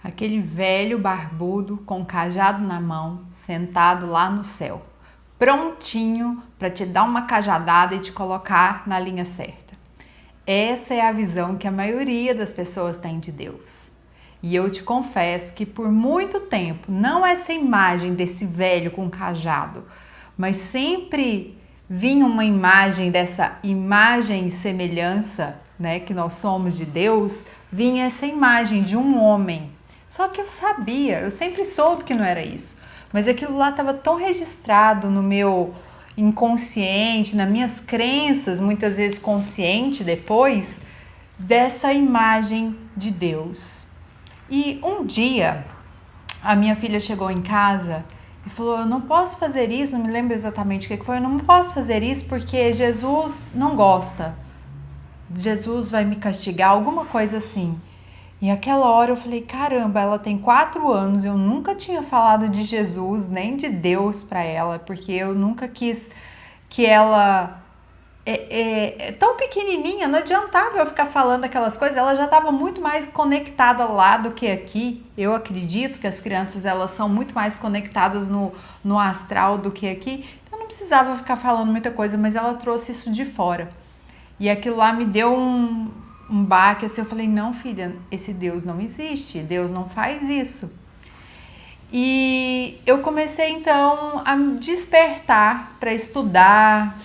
aquele velho barbudo com um cajado na mão, sentado lá no céu, prontinho para te dar uma cajadada e te colocar na linha certa. Essa é a visão que a maioria das pessoas tem de Deus. E eu te confesso que por muito tempo, não essa imagem desse velho com cajado, mas sempre vinha uma imagem dessa imagem e semelhança, né, que nós somos de Deus, vinha essa imagem de um homem. Só que eu sabia, eu sempre soube que não era isso, mas aquilo lá estava tão registrado no meu inconsciente, nas minhas crenças, muitas vezes consciente depois, dessa imagem de Deus. E um dia, a minha filha chegou em casa e falou, eu não posso fazer isso, não me lembro exatamente o que foi, eu não posso fazer isso porque Jesus não gosta. Jesus vai me castigar, alguma coisa assim. E aquela hora eu falei, caramba, ela tem 4 anos, eu nunca tinha falado de Jesus, nem de Deus para ela, porque eu nunca quis que ela... tão pequenininha, não adiantava eu ficar falando aquelas coisas, ela já estava muito mais conectada lá do que aqui. Eu acredito que as crianças elas são muito mais conectadas no astral do que aqui, então não precisava ficar falando muita coisa, mas ela trouxe isso de fora. E aquilo lá me deu um baque, assim, eu falei, não filha, esse Deus não existe, Deus não faz isso. E eu comecei então a me despertar para estudar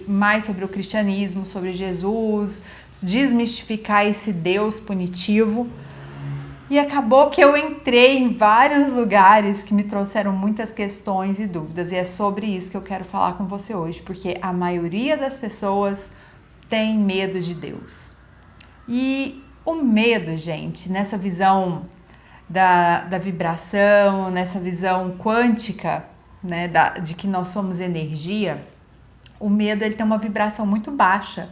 mais sobre o cristianismo, sobre Jesus, desmistificar esse Deus punitivo. E acabou que eu entrei em vários lugares que me trouxeram muitas questões e dúvidas. E é sobre isso que eu quero falar com você hoje, porque a maioria das pessoas tem medo de Deus. E o medo, gente, nessa visão da vibração, nessa visão quântica, né, de que nós somos energia, o medo ele tem uma vibração muito baixa.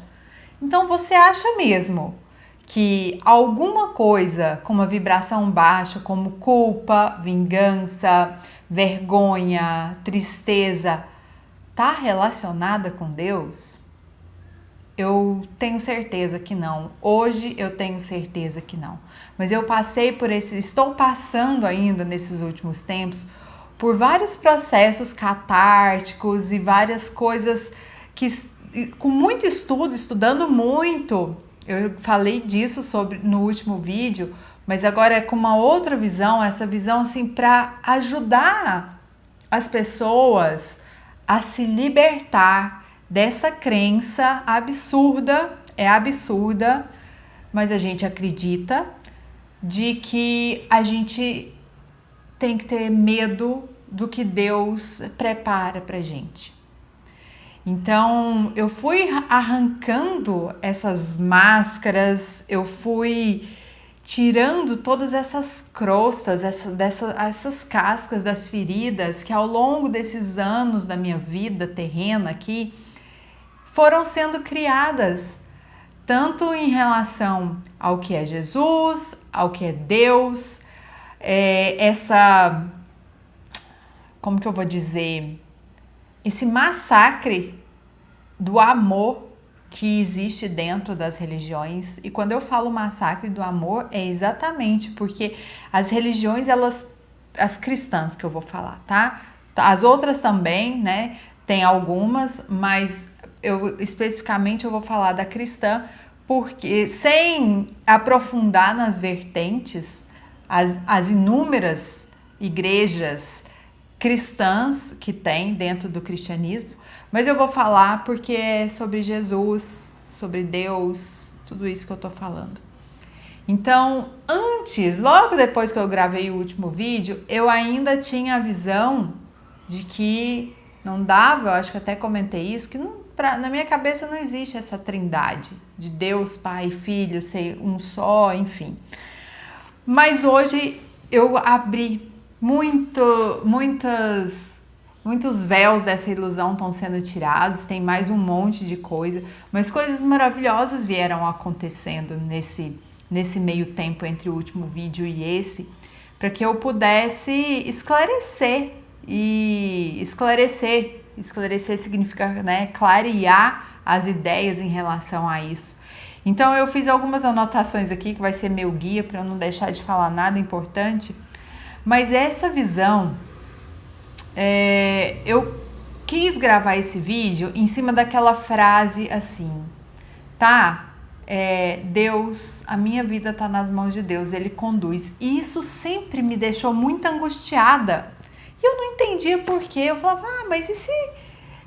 Então você acha mesmo que alguma coisa com uma vibração baixa, como culpa, vingança, vergonha, tristeza, está relacionada com Deus? Eu tenho certeza que não. Hoje eu tenho certeza que não. Mas eu estou passando ainda nesses últimos tempos por vários processos catárticos e várias coisas que, com muito estudo, estudando muito, eu falei disso no último vídeo, mas agora é com uma outra visão, essa visão assim para ajudar as pessoas a se libertar dessa crença absurda, mas a gente acredita, de que a gente tem que ter medo do que Deus prepara pra gente. Então, eu fui arrancando essas máscaras, eu fui tirando todas essas crostas, essas cascas das feridas que ao longo desses anos da minha vida terrena aqui, foram sendo criadas, tanto em relação ao que é Jesus, ao que é Deus, como que eu vou dizer, esse massacre do amor que existe dentro das religiões. E quando eu falo massacre do amor, é exatamente porque as religiões, as cristãs que eu vou falar, tá? As outras também, né? Tem algumas, mas especificamente eu vou falar da cristã, porque sem aprofundar nas vertentes, as inúmeras igrejas cristãs que tem dentro do cristianismo, mas eu vou falar porque é sobre Jesus, sobre Deus, tudo isso que eu tô falando. Então, logo depois que eu gravei o último vídeo, eu ainda tinha a visão de que não dava, eu acho que até comentei isso, que na minha cabeça não existe essa trindade de Deus, Pai e Filho, ser um só, enfim. Mas hoje eu abri muitos véus dessa ilusão estão sendo tirados, tem mais um monte de coisa, mas coisas maravilhosas vieram acontecendo nesse meio tempo entre o último vídeo e esse, para que eu pudesse esclarecer significa, né, clarear as ideias em relação a isso. Então eu fiz algumas anotações aqui que vai ser meu guia para eu não deixar de falar nada importante. Mas essa visão, eu quis gravar esse vídeo em cima daquela frase assim, tá? Deus, a minha vida tá nas mãos de Deus, Ele conduz. E isso sempre me deixou muito angustiada. E eu não entendia por quê. Eu falava, mas e se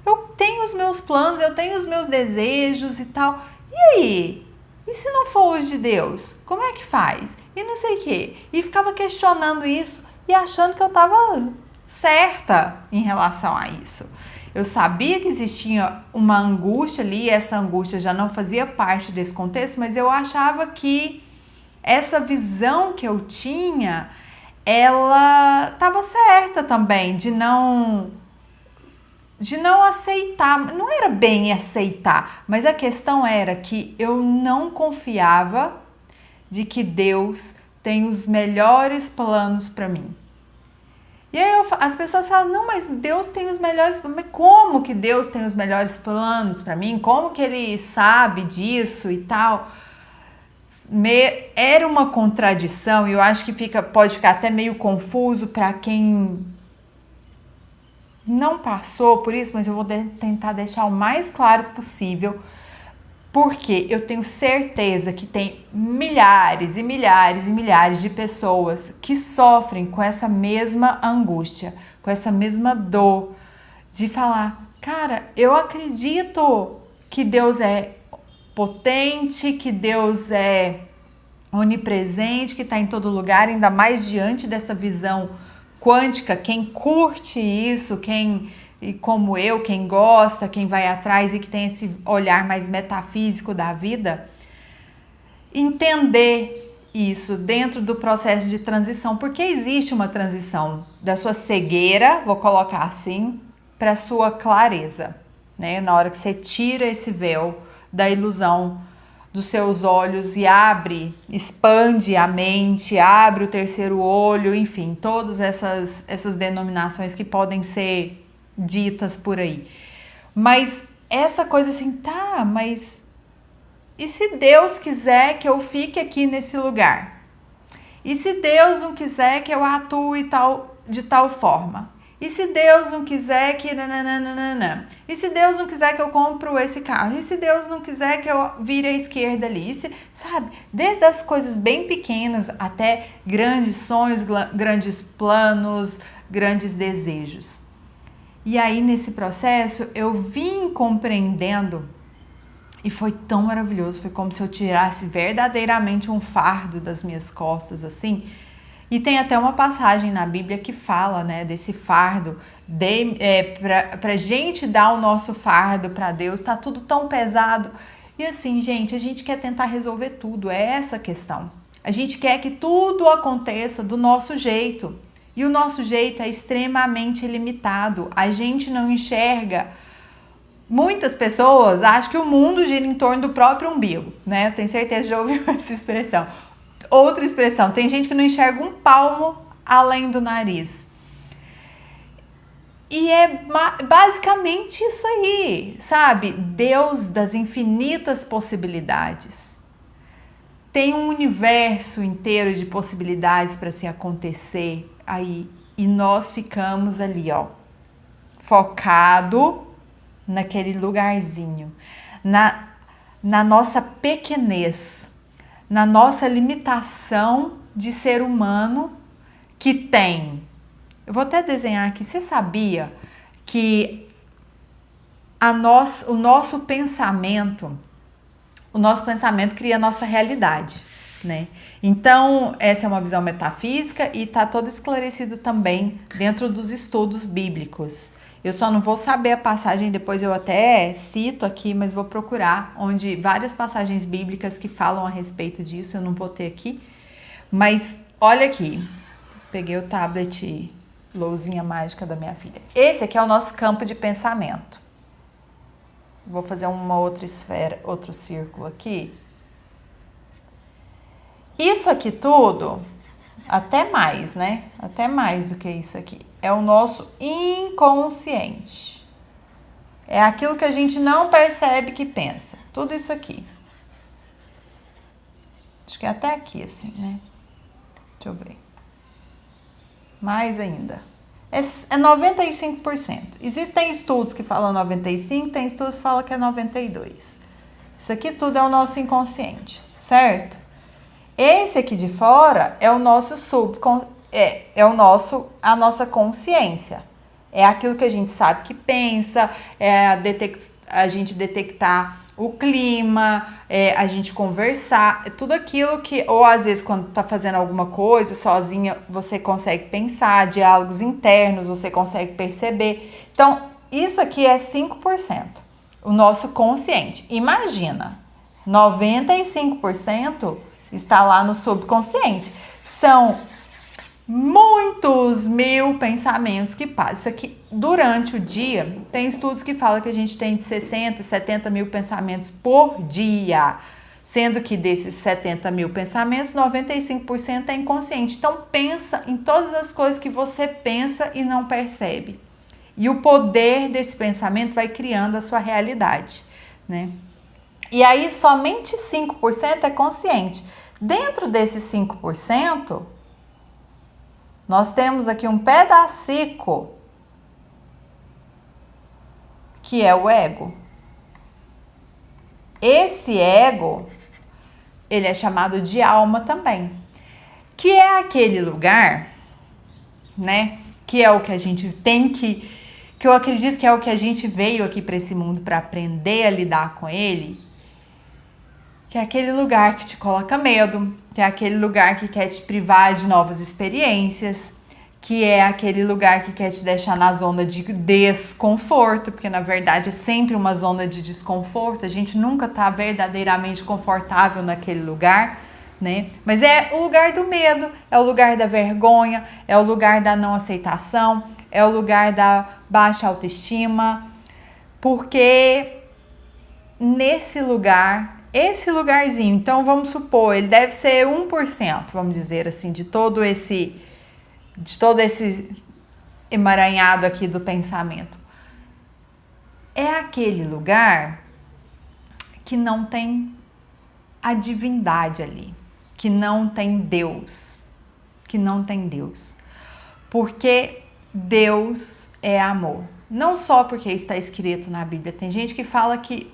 eu tenho os meus planos, eu tenho os meus desejos e tal? E aí? E se não for os de Deus? Como é que faz? E não sei o quê. E ficava questionando isso e achando que eu tava certa em relação a isso. Eu sabia que existia uma angústia ali, essa angústia já não fazia parte desse contexto, mas eu achava que essa visão que eu tinha, ela estava certa também, de não aceitar. Não era bem aceitar, mas a questão era que eu não confiava de que Deus tem os melhores planos para mim. E aí as pessoas falam, não, mas Deus tem os melhores planos. Mas como que Deus tem os melhores planos para mim? Como que Ele sabe disso e tal? Era uma contradição e eu acho que pode ficar até meio confuso para quem não passou por isso, mas eu vou tentar deixar o mais claro possível, porque eu tenho certeza que tem milhares e milhares e milhares de pessoas que sofrem com essa mesma angústia, com essa mesma dor de falar, cara, eu acredito que Deus é potente, que Deus é onipresente, que está em todo lugar, ainda mais diante dessa visão quântica. Quem curte isso, como eu, quem gosta, quem vai atrás e que tem esse olhar mais metafísico da vida, entender isso dentro do processo de transição, porque existe uma transição da sua cegueira, vou colocar assim, para a sua clareza, né? Na hora que você tira esse véu da ilusão dos seus olhos e expande a mente, abre o terceiro olho, enfim, todas essas denominações que podem ser ditas por aí. Mas essa coisa assim, tá, mas e se Deus quiser que eu fique aqui nesse lugar? E se Deus não quiser que eu atue de tal forma? E se Deus não quiser que... nananana? E se Deus não quiser que eu compro esse carro? E se Deus não quiser que eu vire à esquerda ali? Sabe? Desde as coisas bem pequenas até grandes sonhos, grandes planos, grandes desejos. E aí, nesse processo, eu vim compreendendo, e foi tão maravilhoso, foi como se eu tirasse verdadeiramente um fardo das minhas costas, assim. E tem até uma passagem na Bíblia que fala, né, desse fardo, pra gente dar o nosso fardo para Deus, tá tudo tão pesado. E assim, gente, a gente quer tentar resolver tudo, é essa a questão. A gente quer que tudo aconteça do nosso jeito. E o nosso jeito é extremamente limitado. A gente não enxerga. Muitas pessoas acham que o mundo gira em torno do próprio umbigo, né? Eu tenho certeza de ouvir essa expressão. Outra expressão, tem gente que não enxerga um palmo além do nariz. E é basicamente isso aí, sabe? Deus das infinitas possibilidades. Tem um universo inteiro de possibilidades para se acontecer aí. E nós ficamos ali, ó, focado naquele lugarzinho, na nossa pequenez, na nossa limitação de ser humano que tem. Eu vou até desenhar aqui. Você sabia que o nosso pensamento cria a nossa realidade, né? Então, essa é uma visão metafísica e está toda esclarecida também dentro dos estudos bíblicos. Eu só não vou saber a passagem, depois eu até cito aqui, mas vou procurar onde várias passagens bíblicas que falam a respeito disso, eu não vou ter aqui. Mas olha aqui, peguei o tablet lousinha mágica da minha filha. Esse aqui é o nosso campo de pensamento. Vou fazer uma outra esfera, outro círculo aqui. Isso aqui tudo, até mais, né? Até mais do que isso aqui. É o nosso inconsciente. É aquilo que a gente não percebe que pensa. Tudo isso aqui. Acho que é até aqui, assim, né? Deixa eu ver. Mais ainda. É 95%. Existem estudos que falam 95%, tem estudos que falam que é 92%. Isso aqui tudo é o nosso inconsciente, certo? Esse aqui de fora é o nosso a nossa consciência. É aquilo que a gente sabe que pensa, a gente detectar o clima, a gente conversar, tudo aquilo que, ou às vezes quando tá fazendo alguma coisa sozinha, você consegue pensar, diálogos internos, você consegue perceber. Então, isso aqui é 5%, o nosso consciente. Imagina, 95% está lá no subconsciente. São muitos mil pensamentos que passam. Isso aqui, durante o dia, tem estudos que falam que a gente tem de 60 e 70 mil pensamentos por dia. Sendo que desses 70 mil pensamentos, 95% é inconsciente. Então, pensa em todas as coisas que você pensa e não percebe. E o poder desse pensamento vai criando a sua realidade, né? E aí, somente 5% é consciente. Dentro desses 5%, nós temos aqui um pedacico que é o ego. Esse ego, ele é chamado de alma também, que é aquele lugar, né? Que é o que a gente tem que eu acredito que é o que a gente veio aqui para esse mundo para aprender a lidar com ele. Que é aquele lugar que te coloca medo, que é aquele lugar que quer te privar de novas experiências, que é aquele lugar que quer te deixar na zona de desconforto, porque na verdade é sempre uma zona de desconforto, a gente nunca tá verdadeiramente confortável naquele lugar, né? Mas é o lugar do medo, é o lugar da vergonha, é o lugar da não aceitação, é o lugar da baixa autoestima, porque nesse lugar, esse lugarzinho, então vamos supor, ele deve ser 1%, vamos dizer assim, de todo esse emaranhado aqui do pensamento. É aquele lugar que não tem a divindade ali, que não tem Deus, porque Deus é amor. Não só porque está escrito na Bíblia, tem gente que fala que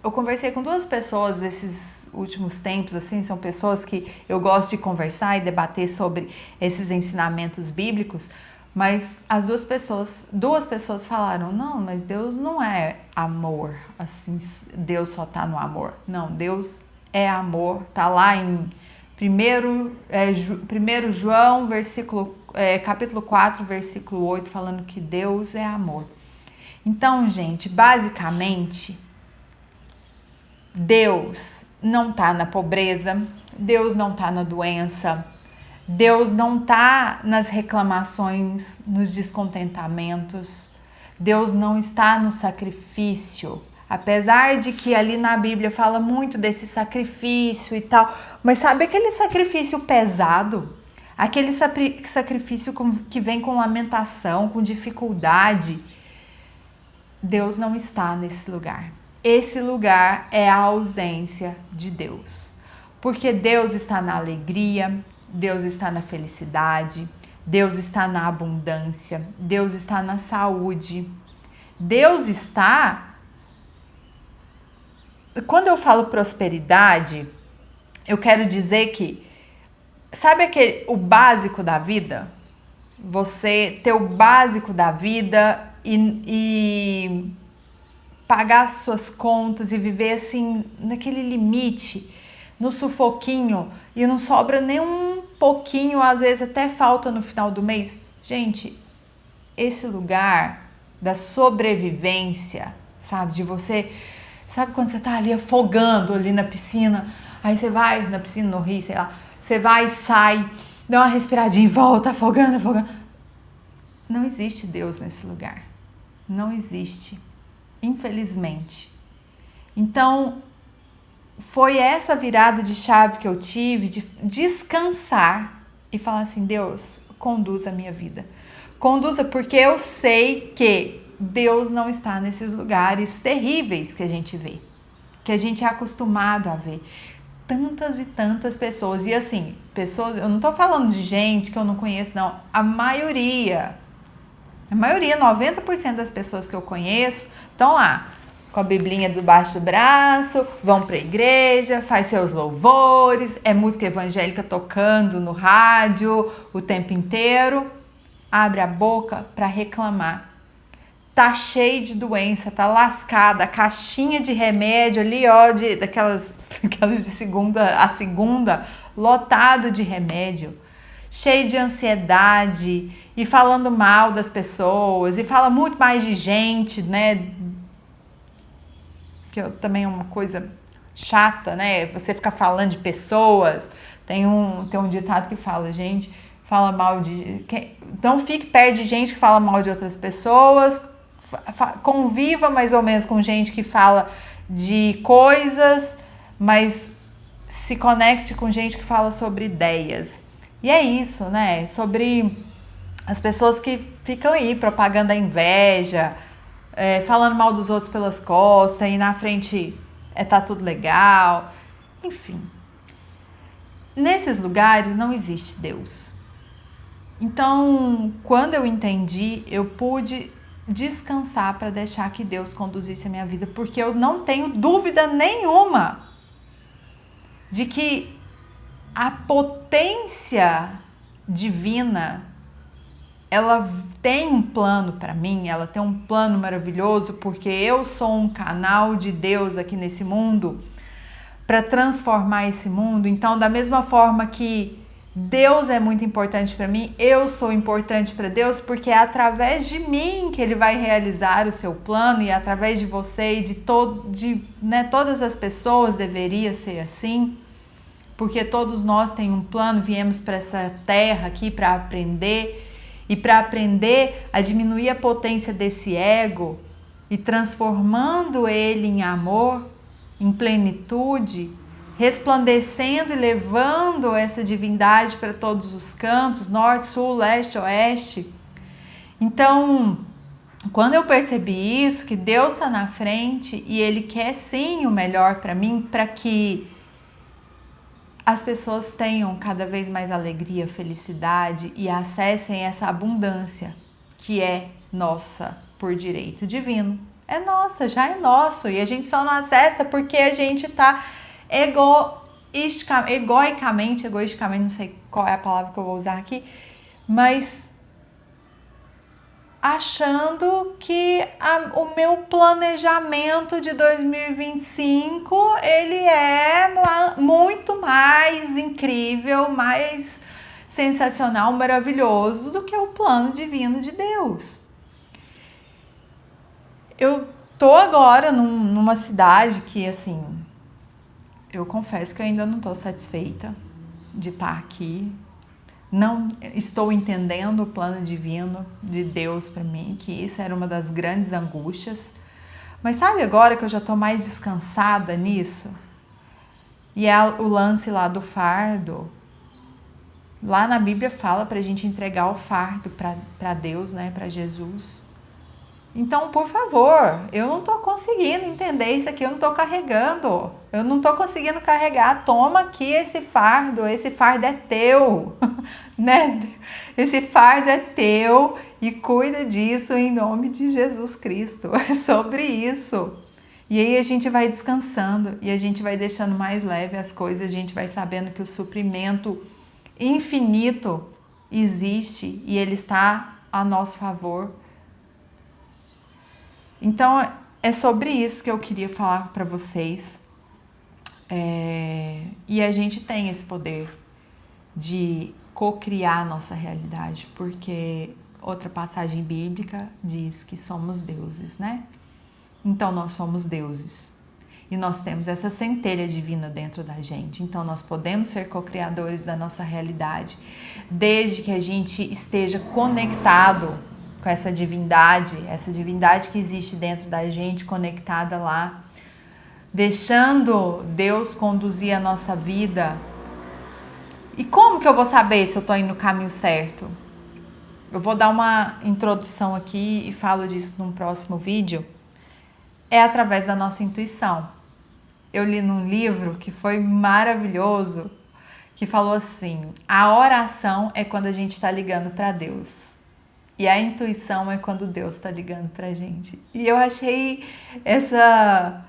eu conversei com duas pessoas esses últimos tempos, assim, são pessoas que eu gosto de conversar e debater sobre esses ensinamentos bíblicos, mas as duas pessoas falaram, não, mas Deus não é amor, assim, Deus só tá no amor. Não, Deus é amor, tá lá em 1 João, capítulo 4, versículo 8, falando que Deus é amor. Então, gente, basicamente, Deus não está na pobreza, Deus não está na doença, Deus não está nas reclamações, nos descontentamentos, Deus não está no sacrifício, apesar de que ali na Bíblia fala muito desse sacrifício e tal, mas sabe aquele sacrifício pesado? Aquele sacrifício que vem com lamentação, com dificuldade? Deus não está nesse lugar. Esse lugar é a ausência de Deus. Porque Deus está na alegria, Deus está na felicidade, Deus está na abundância, Deus está na saúde. Deus está... Quando eu falo prosperidade, eu quero dizer que... Sabe o básico da vida? Você ter o básico da vida e pagar as suas contas e viver assim, naquele limite, no sufoquinho, e não sobra nem um pouquinho, às vezes até falta no final do mês. Gente, esse lugar da sobrevivência, sabe, de você, sabe quando você tá ali afogando ali na piscina, aí você vai na piscina, no rio, sei lá, você vai e sai, dá uma respiradinha e volta, afogando. Não existe Deus nesse lugar, não existe. Infelizmente. Então, foi essa virada de chave que eu tive de descansar e falar assim, Deus, conduza a minha vida. Conduza, porque eu sei que Deus não está nesses lugares terríveis que a gente vê, que a gente é acostumado a ver. tantas e tantas pessoas. E assim, pessoas, eu não tô falando de gente que eu não conheço, não. A maioria, 90% das pessoas que eu conheço estão lá com a biblinha debaixo do braço, vão pra igreja, faz seus louvores, é música evangélica tocando no rádio o tempo inteiro, abre a boca para reclamar. Tá cheio de doença, tá lascada, a caixinha de remédio ali, ó, daquelas de segunda a segunda, lotado de remédio, cheio de ansiedade e falando mal das pessoas e fala muito mais de gente, né? Que também é uma coisa chata, né? Você ficar falando de pessoas. Tem um ditado que fala, gente, fala mal de... Não fique perto de gente que fala mal de outras pessoas. Conviva mais ou menos com gente que fala de coisas, mas se conecte com gente que fala sobre ideias. E é isso, né? Sobre as pessoas que ficam aí propagando a inveja, falando mal dos outros pelas costas e na frente tá tudo legal. Enfim, nesses lugares não existe Deus. Então, quando eu entendi, eu pude descansar para deixar que Deus conduzisse a minha vida, porque eu não tenho dúvida nenhuma de que a potência divina, ela tem um plano para mim, ela tem um plano maravilhoso, porque eu sou um canal de Deus aqui nesse mundo para transformar esse mundo. Então, da mesma forma que Deus é muito importante para mim, eu sou importante para Deus, porque é através de mim que Ele vai realizar o seu plano, e através de você e de todas as pessoas deveria ser assim, porque todos nós temos um plano, viemos para essa terra aqui para aprender, e para aprender a diminuir a potência desse ego e transformando ele em amor, em plenitude, resplandecendo e levando essa divindade para todos os cantos, norte, sul, leste, oeste. Então, quando eu percebi isso, que Deus está na frente e Ele quer sim o melhor para mim, para que as pessoas tenham cada vez mais alegria, felicidade e acessem essa abundância que é nossa por direito divino. É nossa, já é nosso, e a gente só não acessa porque a gente está egoicamente, não sei qual é a palavra que eu vou usar aqui, mas achando que o meu planejamento de 2025 ele é muito mais incrível, mais sensacional, maravilhoso do que o plano divino de Deus. Eu tô agora numa cidade que, assim, eu confesso que eu ainda não tô satisfeita de estar aqui. Não estou entendendo o plano divino de Deus para mim, que isso era uma das grandes angústias. Mas sabe agora que eu já estou mais descansada nisso? E é o lance lá do fardo. Lá na Bíblia fala para a gente entregar o fardo para Deus, né, para Jesus. Então, por favor, eu não estou conseguindo entender isso aqui, eu não estou carregando. Eu não estou conseguindo carregar. Toma aqui esse fardo é teu. Né? Esse fardo é teu e cuida disso em nome de Jesus Cristo. É sobre isso. E aí a gente vai descansando e a gente vai deixando mais leve as coisas, a gente vai sabendo que o suprimento infinito existe e ele está a nosso favor. Então é sobre isso que eu queria falar para vocês. E a gente tem esse poder de co-criar a nossa realidade, porque outra passagem bíblica diz que somos deuses, né? Então nós somos deuses e nós temos essa centelha divina dentro da gente, então nós podemos ser co-criadores da nossa realidade, desde que a gente esteja conectado com essa divindade que existe dentro da gente, conectada lá, deixando Deus conduzir a nossa vida. E como que eu vou saber se eu estou indo no caminho certo? Eu vou dar uma introdução aqui e falo disso num próximo vídeo. É através da nossa intuição. eu li num livro que foi maravilhoso, que falou assim: a oração é quando a gente está ligando para Deus. E a intuição é quando Deus está ligando pra gente. E eu achei essa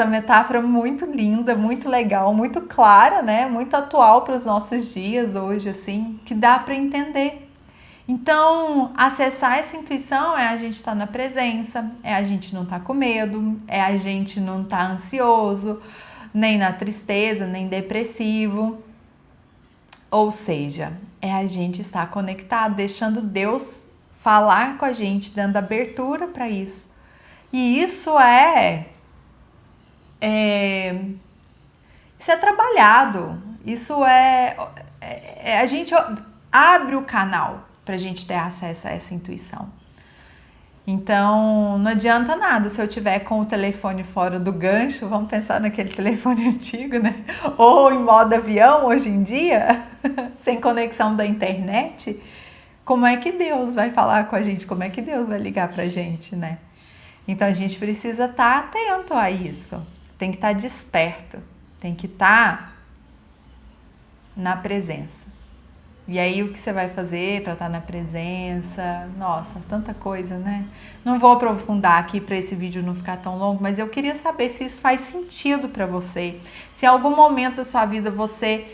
metáfora muito linda, muito legal, muito clara, né? Muito atual para os nossos dias hoje, assim, que dá para entender. Então, acessar essa intuição é a gente estar na presença, é a gente não estar com medo, é a gente não estar ansioso, nem na tristeza, nem depressivo. Ou seja, é a gente estar conectado, deixando Deus falar com a gente, dando abertura para isso. E isso isso é trabalhado. Isso a gente abre o canal para a gente ter acesso a essa intuição. Então, não adianta nada se eu tiver com o telefone fora do gancho, vamos pensar naquele telefone antigo, né? Ou em modo avião hoje em dia, sem conexão da internet, como é que Deus vai falar com a gente? Como é que Deus vai ligar pra gente, né? Então, a gente precisa estar atento a isso, tem que estar desperto, tem que estar na presença. E aí, o que você vai fazer para estar na presença? Nossa, tanta coisa, né? Não vou aprofundar aqui para esse vídeo não ficar tão longo, mas eu queria saber se isso faz sentido para você. Se em algum momento da sua vida você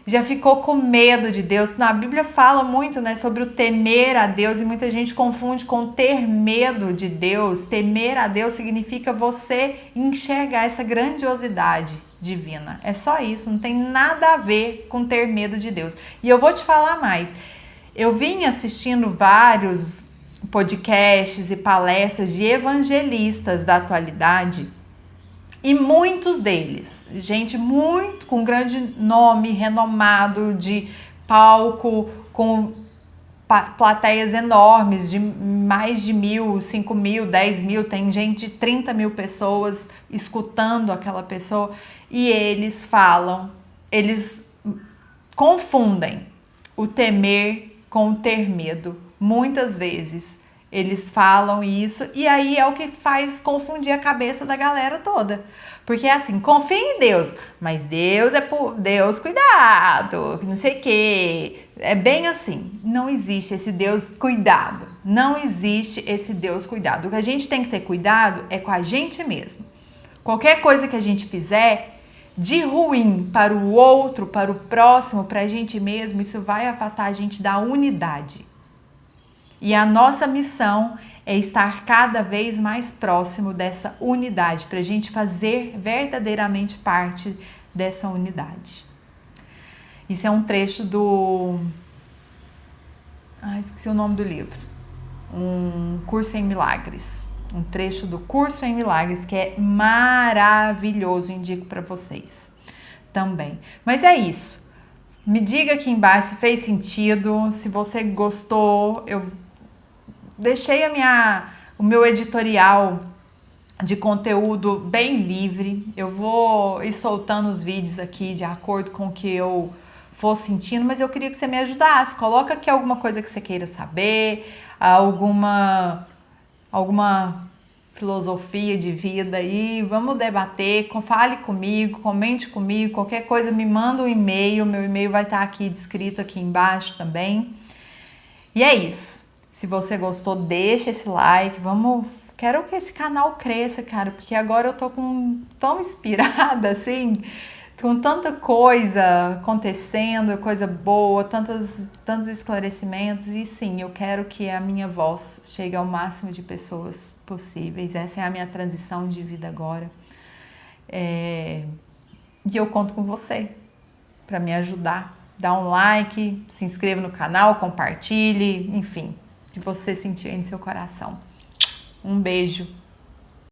já ficou com medo de Deus. Na Bíblia fala muito, né, sobre o temer a Deus e muita gente confunde com ter medo de Deus. Temer a Deus significa você enxergar essa grandiosidade divina. É só isso, não tem nada a ver com ter medo de Deus. E eu vou te falar mais. Eu vim assistindo vários podcasts e palestras de evangelistas da atualidade e muitos deles, gente muito com grande nome, renomado, de palco, com plateias enormes, de mais de 1.000, 5.000, 10.000, tem gente de 30.000 pessoas escutando aquela pessoa, e eles falam, eles confundem o temer com o ter medo, muitas vezes. Eles falam isso e aí é o que faz confundir a cabeça da galera toda. Porque é assim, confia em Deus, mas Deus é por Deus, cuidado, não sei o quê. É bem assim, não existe esse Deus cuidado. Não existe esse Deus cuidado. O que a gente tem que ter cuidado é com a gente mesmo. Qualquer coisa que a gente fizer de ruim para o outro, para o próximo, para a gente mesmo, isso vai afastar a gente da unidade. E a nossa missão é estar cada vez mais próximo dessa unidade, para a gente fazer verdadeiramente parte dessa unidade. Isso é um trecho do... esqueci o nome do livro. Um Curso em Milagres. Um trecho do Curso em Milagres que é maravilhoso, indico para vocês também. Mas é isso. Me diga aqui embaixo se fez sentido, se você gostou. Eu deixei o meu editorial de conteúdo bem livre. Eu vou ir soltando os vídeos aqui de acordo com o que eu for sentindo, mas eu queria que você me ajudasse. Coloca aqui alguma coisa que você queira saber, alguma filosofia de vida aí, vamos debater, fale comigo, comente comigo, qualquer coisa me manda um e-mail, meu e-mail vai estar aqui descrito aqui embaixo também. E é isso. Se você gostou, deixa esse like, quero que esse canal cresça, cara, porque agora eu tô tão inspirada, assim, com tanta coisa acontecendo, coisa boa, tantos esclarecimentos, e sim, eu quero que a minha voz chegue ao máximo de pessoas possíveis. Essa é a minha transição de vida agora. E eu conto com você para me ajudar. Dá um like, se inscreva no canal, compartilhe, enfim, o que você sentir aí no seu coração. Um beijo.